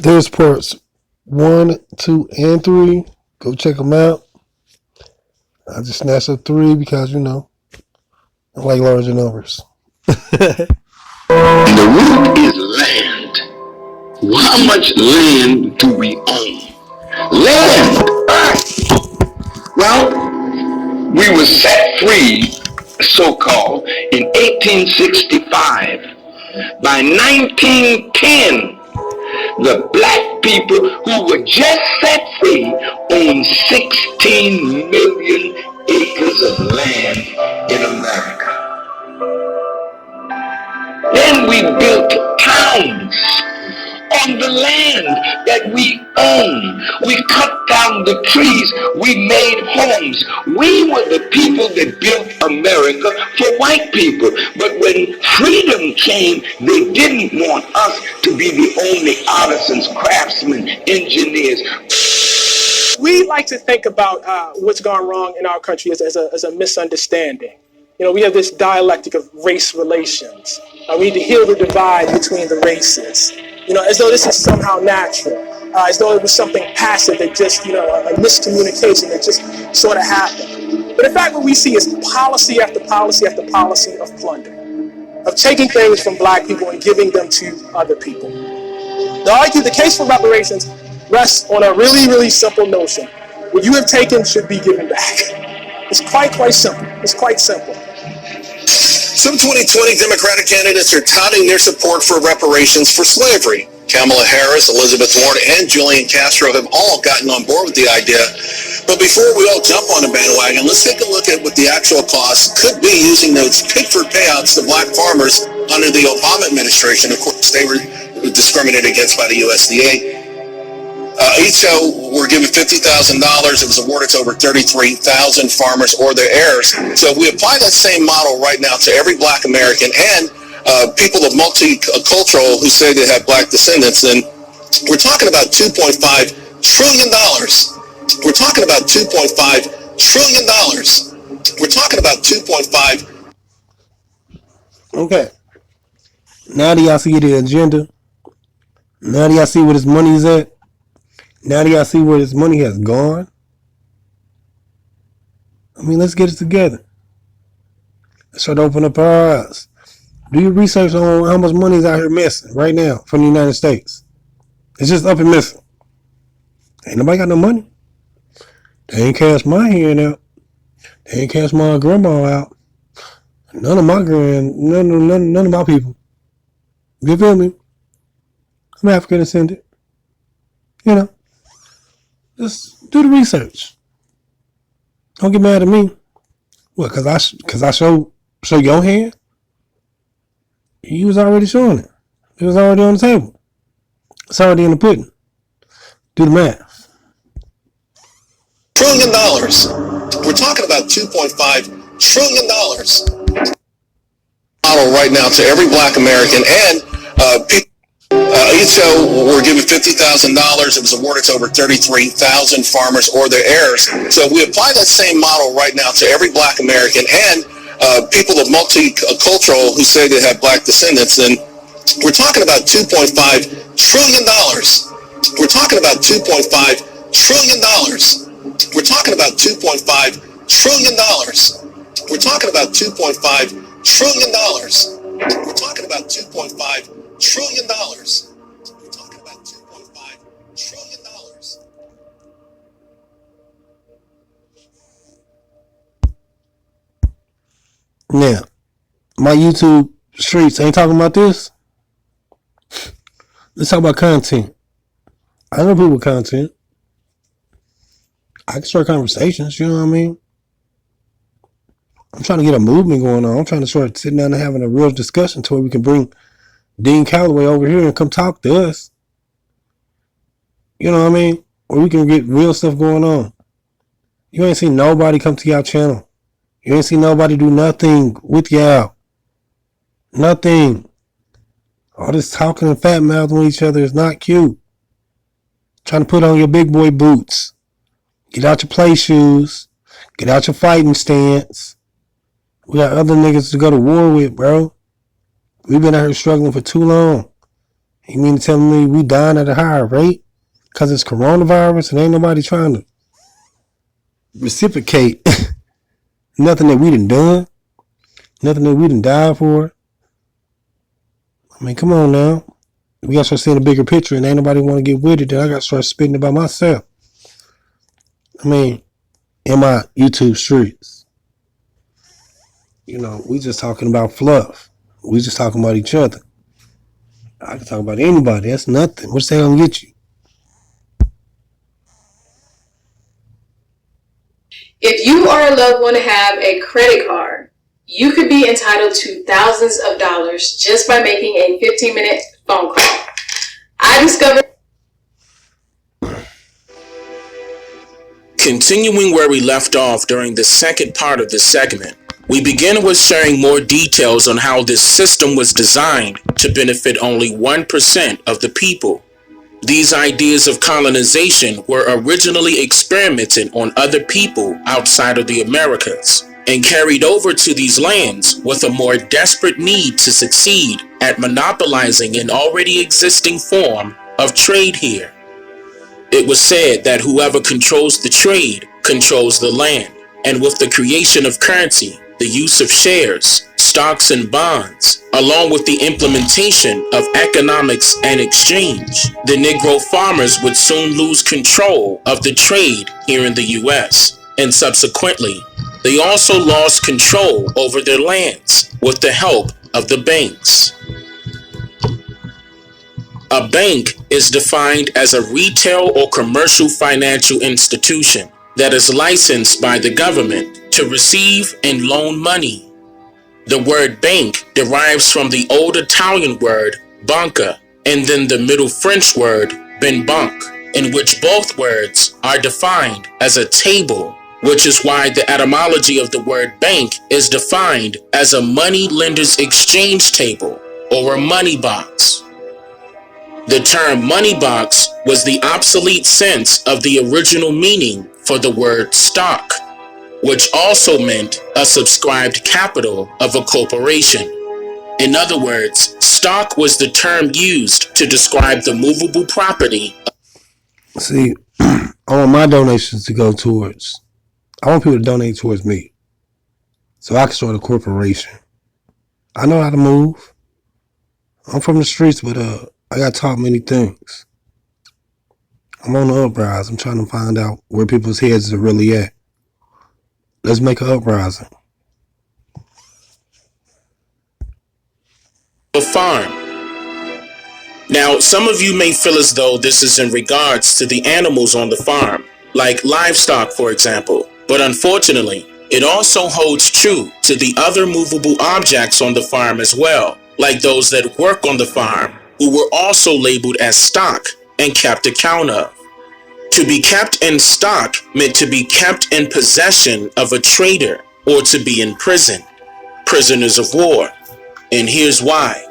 There's parts 1, 2, and 3. Go check them out. I just snatched up 3 because, I like larger numbers. The root is land. How much land do we own? Land! Well, we were set free, so-called, in 1865. By 1910, the black people who were just set free owned 16 million acres of land in America. Then we built towns on the land that we own. We cut down the trees. We made homes. We were the people that built America for white people. But when freedom came, they didn't want us to be the only artisans, craftsmen, engineers. We like to think about what's gone wrong in our country as a misunderstanding. We have this dialectic of race relations. We need to heal the divide between the races. As though this is somehow natural, as though it was something passive that just, a miscommunication that just sort of happened. But in fact, what we see is policy after policy after policy of plunder, of taking things from black people and giving them to other people. The case for reparations rests on a really, really simple notion. What you have taken should be given back. It's quite simple. It's quite simple. Some 2020 Democratic candidates are touting their support for reparations for slavery. Kamala Harris, Elizabeth Warren, and Julian Castro have all gotten on board with the idea. But before we all jump on the bandwagon, let's take a look at what the actual cost could be using those Pickford payouts to black farmers under the Obama administration. Of course, they were discriminated against by the USDA. Each were given $50,000. It was awarded to over 33,000 farmers or their heirs. So if we apply that same model right now to every black American and people of multicultural who say they have black descendants, then we're talking about $2.5 trillion. We're talking about $2.5 trillion. We're talking about 2.5. Okay. Now do y'all see the agenda? Now do y'all see where this money is at? Now do y'all see where this money has gone? Let's get it together. Let's try to open up our eyes. Do your research on how much money is out here missing right now from the United States. It's just up and missing. Ain't nobody got no money. They ain't cash my hand out. They ain't cash my grandma out. None of my none of my people. You feel me? I'm African descendant. Just do the research. Don't get mad at me. What? Cause I show your hand. You was already showing it. It was already on the table. It's already in the pudding. Do the math. $1 trillion. We're talking about $2.5 trillion. Model right now to every black American and people. Each were given $50,000. It was awarded to over 33,000 farmers or their heirs. So if we apply that same model right now to every black American and people of multicultural who say they have black descendants, then we're talking about $2.5 trillion. We're talking about $2.5 trillion. We're talking about $2.5 trillion. We're talking about $2.5 trillion. We're talking about $2.5 trillion. We're talking about $2.5 trillion. Now, my YouTube streets ain't talking about this. Let's talk about content. I know people with content. I can start conversations, you know what I mean? I'm trying to get a movement going on. I'm trying to start sitting down and having a real discussion to where we can bring Dean Calloway over here and come talk to us. You know what I mean? Or we can get real stuff going on. You ain't seen nobody come to y'all channel. You ain't seen nobody do nothing with y'all. Nothing. All this talking and fat mouthing with each other is not cute. Trying to put on your big boy boots. Get out your play shoes. Get out your fighting stance. We got other niggas to go to war with, bro. We've been out here struggling for too long. You mean to tell me we dying at a higher rate because it's coronavirus and ain't nobody trying to reciprocate nothing that we done, nothing that we died for? I mean, come on now. We got to start seeing a bigger picture and ain't nobody want to get with it. Then I got to start spitting about myself. I mean, in my YouTube streets, you know, we just talking about fluff. We just talking about each other. I can talk about anybody. That's nothing. What's that gonna get you? If you or a loved one have a credit card, you could be entitled to thousands of dollars just by making a 15-minute phone call. I discovered. Continuing where we left off during the second part of this segment, we begin with sharing more details on how this system was designed to benefit only 1% of the people. These ideas of colonization were originally experimented on other people outside of the Americas and carried over to these lands with a more desperate need to succeed at monopolizing an already existing form of trade here. It was said that whoever controls the trade controls the land, and with the creation of currency, the use of shares, stocks, and bonds, along with the implementation of economics and exchange, the Negro farmers would soon lose control of the trade here in the U.S., and subsequently, they also lost control over their lands with the help of the banks. A bank is defined as a retail or commercial financial institution that is licensed by the government to receive and loan money. The word bank derives from the old Italian word banca and then the Middle French word ben banque, in which both words are defined as a table, which is why the etymology of the word bank is defined as a money lender's exchange table or a money box. The term money box was the obsolete sense of the original meaning for the word stock, which also meant a subscribed capital of a corporation. In other words, stock was the term used to describe the movable property. See, I want my donations to go towards, I want people to donate towards me so I can start a corporation. I know how to move. I'm from the streets, but I got taught many things. I'm on the uprise. I'm trying to find out where people's heads are really at. Let's make an uprising. A farm. Now, some of you may feel as though this is in regards to the animals on the farm, like livestock, for example. But unfortunately, it also holds true to the other movable objects on the farm as well, like those that work on the farm, who were also labeled as stock and kept account of. To be kept in stock meant to be kept in possession of a trader or to be in prison, prisoners of war. And here's why.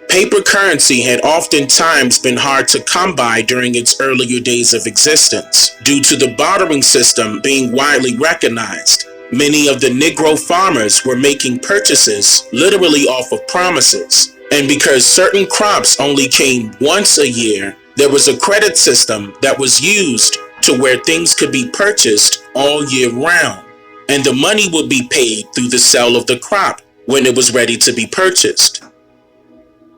Paper currency had oftentimes been hard to come by during its earlier days of existence, due to the bartering system being widely recognized. Many of the Negro farmers were making purchases literally off of promises. And because certain crops only came once a year, there was a credit system that was used to where things could be purchased all year round, and the money would be paid through the sale of the crop when it was ready to be purchased.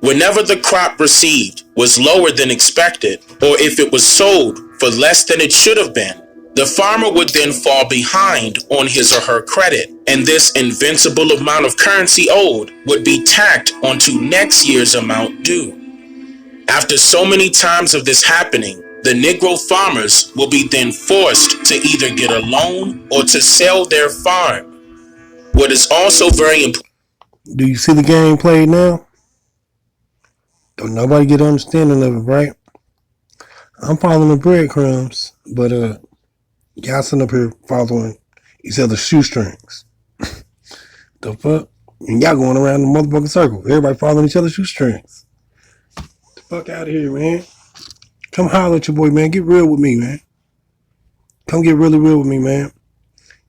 Whenever the crop received was lower than expected, or if it was sold for less than it should have been, the farmer would then fall behind on his or her credit, and this invincible amount of currency owed would be tacked onto next year's amount due. After so many times of this happening, the Negro farmers will be then forced to either get a loan or to sell their farm. What is also very important. Do you see the game played now? Don't nobody get an understanding of it, right? I'm following the breadcrumbs, but y'all sitting up here following each other's shoestrings. The fuck? And y'all going around the motherfucking circle. Everybody following each other's shoestrings. The fuck out of here, man. Come holler at your boy, man. Get real with me, man. Come get really real with me, man.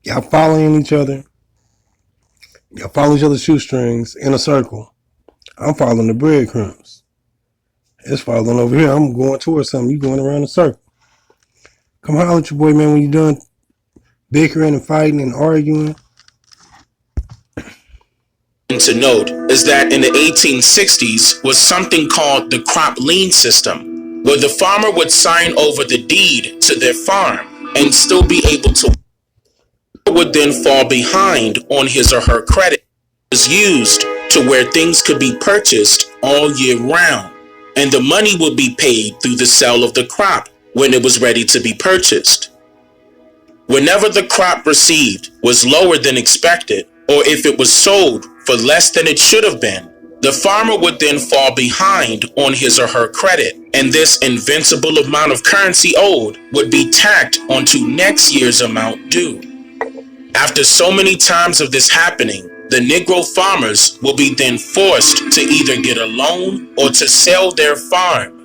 Y'all following each other. Y'all following each other's shoestrings in a circle. I'm following the breadcrumbs. It's falling over here. I'm going towards something. You going around the circle. Come holler at your boy, man, when you done bickering and fighting and arguing. To note is that in the 1860s was something called the crop lien system, where the farmer would sign over the deed to their farm and still be able to would then fall behind on his or her credit. It was used to where things could be purchased all year round, and the money would be paid through the sale of the crop when it was ready to be purchased. Whenever the crop received was lower than expected, or if it was sold for less than it should have been, the farmer would then fall behind on his or her credit, and this invincible amount of currency owed would be tacked onto next year's amount due. After so many times of this happening, the Negro farmers will be then forced to either get a loan or to sell their farm.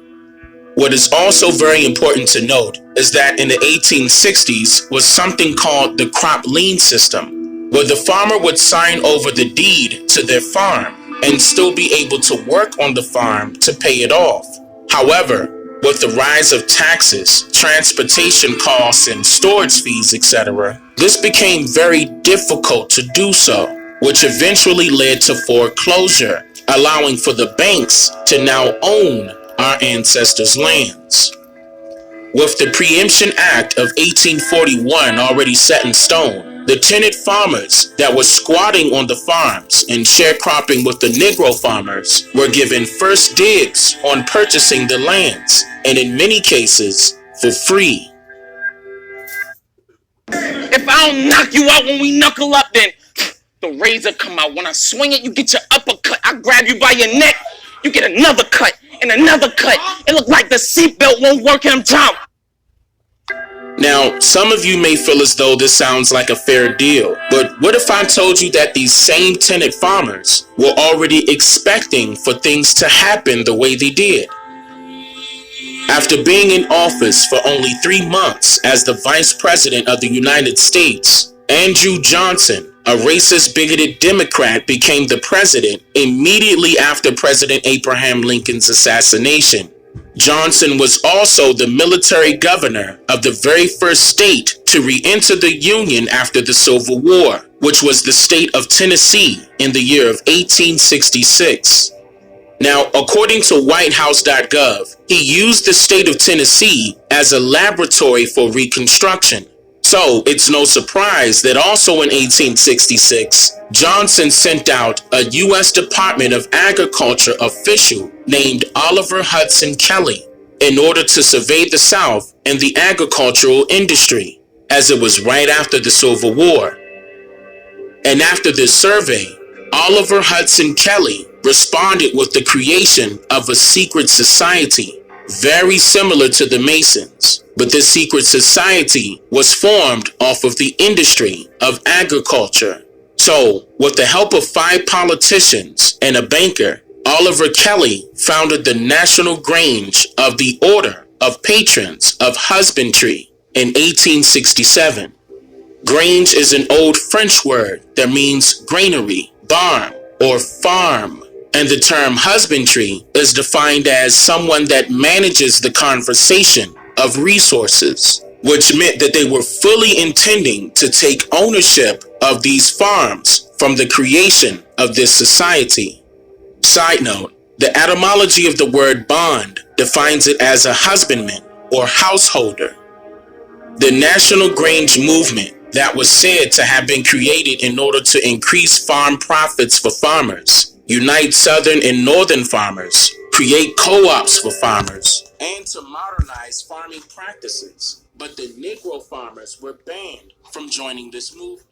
What is also very important to note is that in the 1860s was something called the crop lien system, where the farmer would sign over the deed to their farm and still be able to work on the farm to pay it off. However, with the rise of taxes, transportation costs, and storage fees, etc., this became very difficult to do so, which eventually led to foreclosure, allowing for the banks to now own our ancestors' lands. With the Preemption Act of 1841 already set in stone, the tenant farmers that were squatting on the farms and sharecropping with the Negro farmers were given first dibs on purchasing the lands, and in many cases, for free. If I don't knock you out when we knuckle up, then the razor come out. When I swing it, you get your uppercut. I grab you by your neck, you get another cut and another cut. It look like the seatbelt won't work in them time. Now, some of you may feel as though this sounds like a fair deal, but what if I told you that these same tenant farmers were already expecting for things to happen the way they did? After being in office for only 3 months as the Vice President of the United States, Andrew Johnson, a racist, bigoted Democrat, became the president immediately after President Abraham Lincoln's assassination. Johnson was also the military governor of the very first state to re-enter the Union after the Civil War, which was the state of Tennessee in the year of 1866. Now, according to whitehouse.gov, he used the state of Tennessee as a laboratory for Reconstruction. So, it's no surprise that also in 1866, Johnson sent out a U.S. Department of Agriculture official named Oliver Hudson Kelley in order to survey the South and the agricultural industry, as it was right after the Civil War. And after this survey, Oliver Hudson Kelley responded with the creation of a secret society, very similar to the Masons, but this secret society was formed off of the industry of agriculture. So, with the help of 5 politicians and a banker, Oliver Kelley founded the National Grange of the Order of Patrons of Husbandry in 1867. Grange is an old French word that means granary, barn, or farm. And the term husbandry is defined as someone that manages the conservation of resources, which meant that they were fully intending to take ownership of these farms from the creation of this society. Side note, the etymology of the word bond defines it as a husbandman or householder. The National Grange movement that was said to have been created in order to increase farm profits for farmers, unite Southern and Northern farmers, create co-ops for farmers, and to modernize farming practices. But the Negro farmers were banned from joining this movement.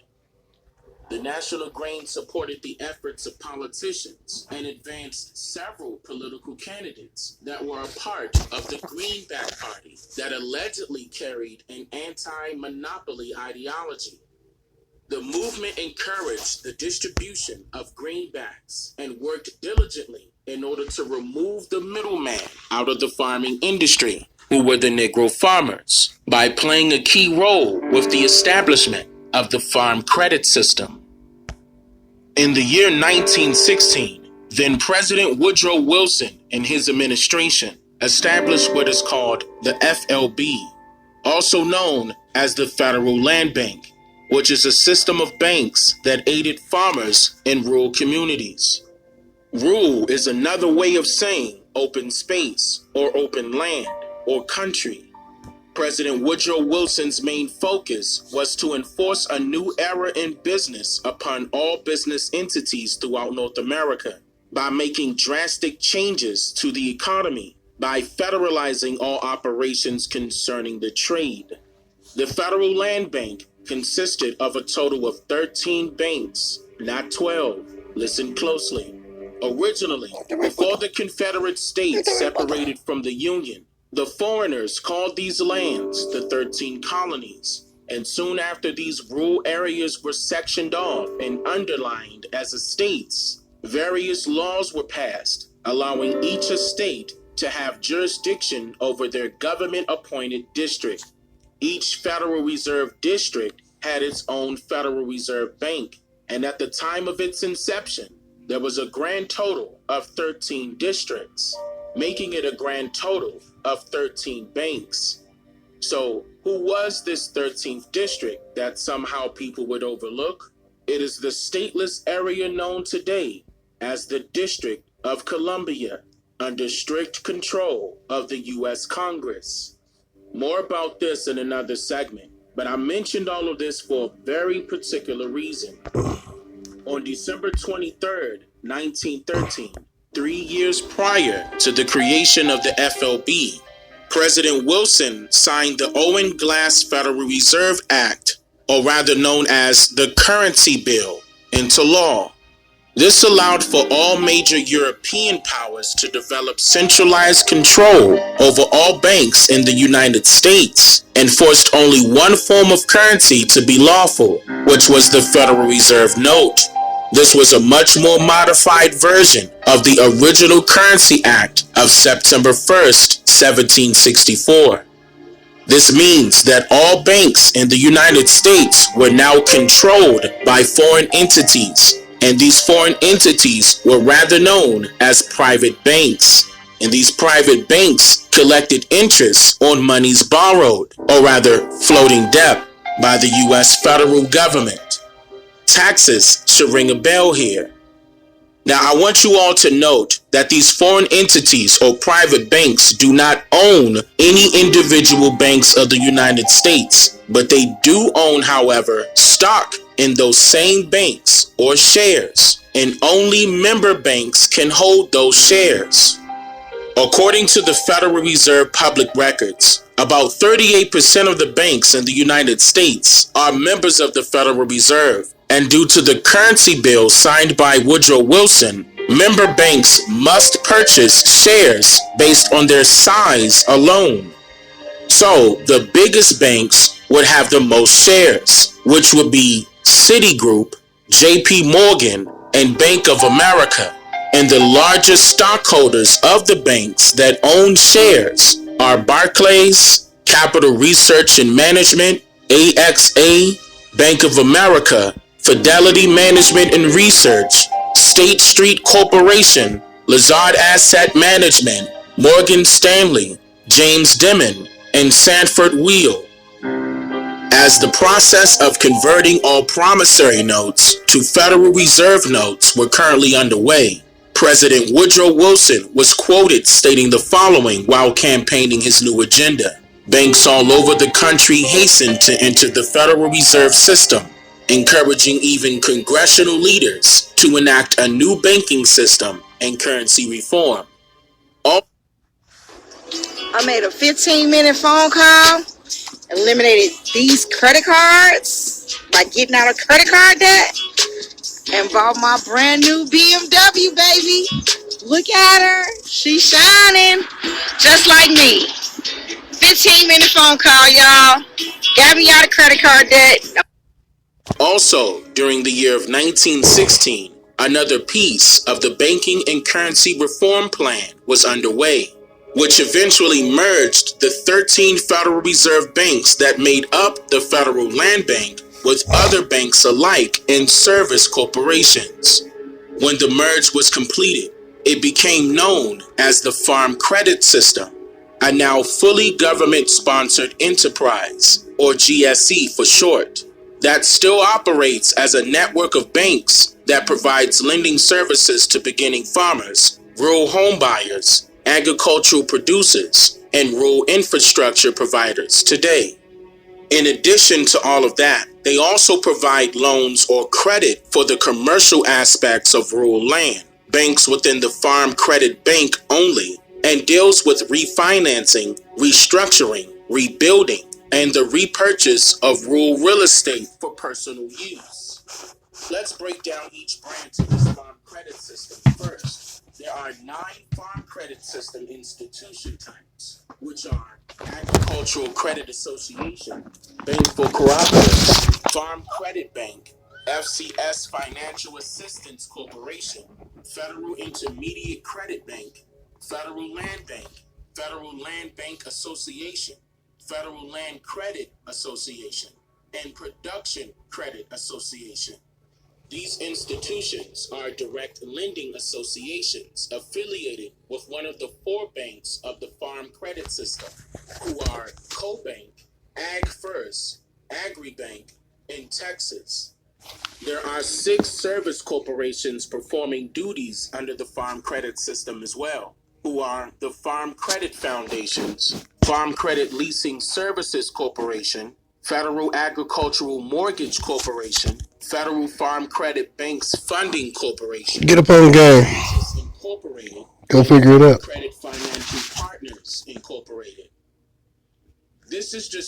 The National Grange supported the efforts of politicians and advanced several political candidates that were a part of the Greenback Party that allegedly carried an anti-monopoly ideology. The movement encouraged the distribution of greenbacks and worked diligently in order to remove the middleman out of the farming industry, who were the Negro farmers, by playing a key role with the establishment of the farm credit system. In the year 1916, Then President Woodrow Wilson and his administration established what is called the FLB, also known as the Federal Land Bank, which is a system of banks that aided farmers in rural communities. Rural is another way of saying open space or open land or country. President Woodrow Wilson's main focus was to enforce a new era in business upon all business entities throughout North America by making drastic changes to the economy by federalizing all operations concerning the trade. The Federal Land Bank consisted of a total of 13 banks, not 12. Listen closely. Originally, before the Confederate States separated from the Union, the foreigners called these lands the 13 colonies, and soon after these rural areas were sectioned off and underlined as estates, various laws were passed, allowing each estate to have jurisdiction over their government-appointed district. Each Federal Reserve District had its own Federal Reserve Bank, and at the time of its inception, there was a grand total of 13 districts, making it a grand total of 13 banks. So, who was this 13th district that somehow people would overlook? It is the stateless area known today as the District of Columbia, under strict control of the U.S. Congress. More about this in another segment, but I mentioned all of this for a very particular reason. On December 23rd, 1913, 3 years prior to the creation of the FLB, President Wilson signed the Owen Glass Federal Reserve Act, or rather known as the Currency Bill, into law. This allowed for all major European powers to develop centralized control over all banks in the United States and forced only one form of currency to be lawful, which was the Federal Reserve Note. This was a much more modified version of the original Currency Act of September 1st, 1764. This means that all banks in the United States were now controlled by foreign entities, and these foreign entities were rather known as private banks. And these private banks collected interest on monies borrowed, or rather floating debt, by the U.S. federal government. Taxes should ring a bell here. Now, I want you all to note that these foreign entities or private banks do not own any individual banks of the United States, but they do own, however, stock in those same banks or shares, and only member banks can hold those shares. According to the Federal Reserve public records, about 38% of the banks in the United States are members of the Federal Reserve. And due to the currency bill signed by Woodrow Wilson, member banks must purchase shares based on their size alone. So the biggest banks would have the most shares, which would be Citigroup, JP Morgan, and Bank of America. And the largest stockholders of the banks that own shares are Barclays, Capital Research and Management, AXA, Bank of America, Fidelity Management and Research, State Street Corporation, Lazard Asset Management, Morgan Stanley, James Dimon, and Sanford Wheel. As the process of converting all promissory notes to Federal Reserve notes were currently underway, President Woodrow Wilson was quoted stating the following while campaigning his new agenda. Banks all over the country hastened to enter the Federal Reserve System, encouraging even congressional leaders to enact a new banking system and currency reform. I made a 15-minute phone call, eliminated these credit cards by getting out of credit card debt, and bought my brand new BMW, baby. Look at her. She's shining just like me. 15-minute phone call, y'all. Got me out of credit card debt. Also, during the year of 1916, another piece of the Banking and Currency Reform Plan was underway, which eventually merged the 13 Federal Reserve banks that made up the Federal Land Bank with other banks alike and service corporations. When the merge was completed, it became known as the Farm Credit System, a now fully government-sponsored enterprise, or GSE for short, that still operates as a network of banks that provides lending services to beginning farmers, rural home buyers, agricultural producers, and rural infrastructure providers today. In addition to all of that, they also provide loans or credit for the commercial aspects of rural land, banks within the Farm Credit Bank only, and deals with refinancing, restructuring, rebuilding, and the repurchase of rural real estate for personal use. Let's break down each branch of this Farm Credit System first. There are 9 Farm Credit System institution types, which are Agricultural Credit Association, Bank for Cooperatives, Farm Credit Bank, FCS Financial Assistance Corporation, Federal Intermediate Credit Bank, Federal Land Bank, Federal Land Bank Association, Federal Land Credit Association, and Production Credit Association. These institutions are direct lending associations affiliated with one of the 4 banks of the Farm Credit System, who are CoBank, AgFirst, AgriBank, and Texas. There are 6 service corporations performing duties under the Farm Credit System as well, who are the Farm Credit Foundations, Farm Credit Leasing Services Corporation, Federal Agricultural Mortgage Corporation, Federal Farm Credit Banks Funding Corporation, Get up on game. Incorporated, Go figure it out. Credit Financial Partners Incorporated. This is just